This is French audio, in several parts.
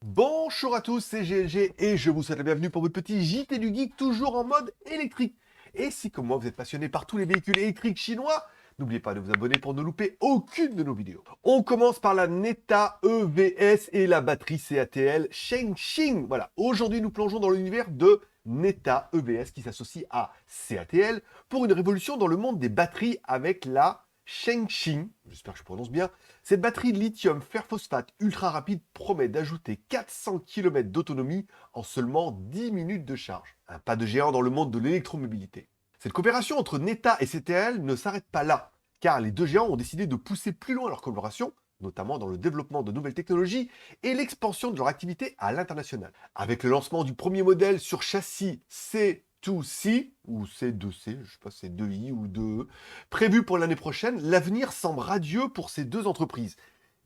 Bonjour à tous, c'est GLG et je vous souhaite la bienvenue pour votre petit JT du Geek, toujours en mode électrique. Et si comme moi vous êtes passionné par tous les véhicules électriques chinois, n'oubliez pas de vous abonner pour ne louper aucune de nos vidéos. On commence par la Neta EVS et la batterie CATL Shengxing. Voilà, aujourd'hui nous plongeons dans l'univers de Neta EVS qui s'associe à CATL pour une révolution dans le monde des batteries avec la Shengxing, j'espère que je prononce bien. Cette batterie lithium fer phosphate ultra rapide promet d'ajouter 400 km d'autonomie en seulement 10 minutes de charge. Un pas de géant dans le monde de l'électromobilité. Cette coopération entre Neta et CATL ne s'arrête pas là, car les deux géants ont décidé de pousser plus loin leur collaboration, notamment dans le développement de nouvelles technologies et l'expansion de leur activité à l'international. Avec le lancement du premier modèle sur châssis C2C, ou C2C, je ne sais pas si c'est 2I ou 2E, prévu pour l'année prochaine, l'avenir semble radieux pour ces deux entreprises.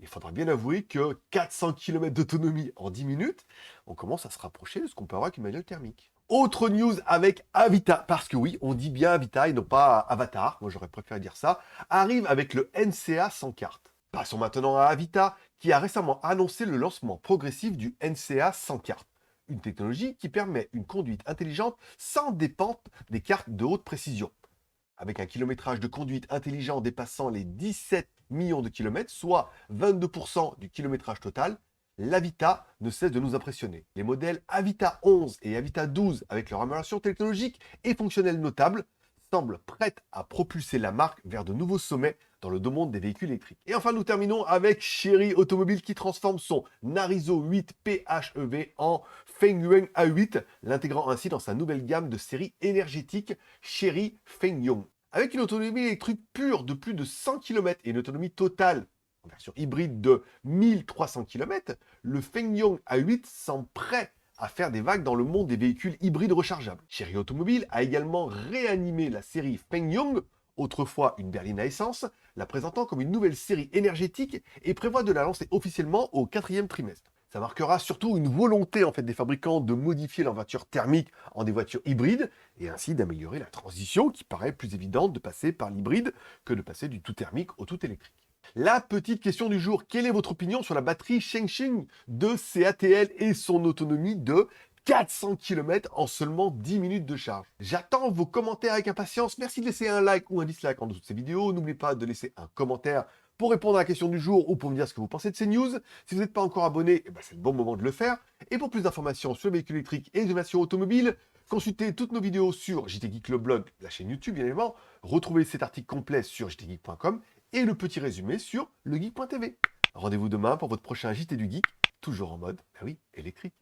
Il faudra bien avouer que 400 km d'autonomie en 10 minutes, on commence à se rapprocher de ce qu'on peut avoir avec une manuelle thermique. Autre news avec Avita, parce que oui, on dit bien Avita et non pas Avatar, moi j'aurais préféré dire ça, arrive avec le NCA sans carte. Passons maintenant à Avita, qui a récemment annoncé le lancement progressif du NCA sans carte. Une technologie qui permet une conduite intelligente sans dépendre des cartes de haute précision. Avec un kilométrage de conduite intelligent dépassant les 17 millions de kilomètres, soit 22% du kilométrage total, l'Avita ne cesse de nous impressionner. Les modèles Avita 11 et Avita 12, avec leur amélioration technologique et fonctionnelle notable, semblent prêtes à propulser la marque vers de nouveaux sommets dans le domaine des véhicules électriques. Et enfin, nous terminons avec Chery Automobile qui transforme son Narizo 8 PHEV en Fengyun A8, l'intégrant ainsi dans sa nouvelle gamme de série énergétique Chery Fengyun. Avec une autonomie électrique pure de plus de 100 km et une autonomie totale en version hybride de 1300 km, le Fengyun A8 semble prêt à faire des vagues dans le monde des véhicules hybrides rechargeables. Chery Automobile a également réanimé la série Fengyun, autrefois une berline à essence, la présentant comme une nouvelle série énergétique et prévoit de la lancer officiellement au 4e trimestre. Ça marquera surtout une volonté des fabricants de modifier leurs voitures thermiques en des voitures hybrides et ainsi d'améliorer la transition qui paraît plus évidente de passer par l'hybride que de passer du tout thermique au tout électrique. La petite question du jour, quelle est votre opinion sur la batterie Shengxing de CATL et son autonomie de 400 km en seulement 10 minutes de charge? J'attends vos commentaires avec impatience. Merci de laisser un like ou un dislike en dessous de ces vidéos. N'oubliez pas de laisser un commentaire pour répondre à la question du jour ou pour me dire ce que vous pensez de ces news. Si vous n'êtes pas encore abonné, c'est le bon moment de le faire. Et pour plus d'informations sur les véhicules électriques et l'innovation automobile, consultez toutes nos vidéos sur JT Geek le blog, la chaîne YouTube bien évidemment. Retrouvez cet article complet sur jtgeek.com et le petit résumé sur legeek.tv. Rendez-vous demain pour votre prochain JT du Geek, toujours en mode, électrique.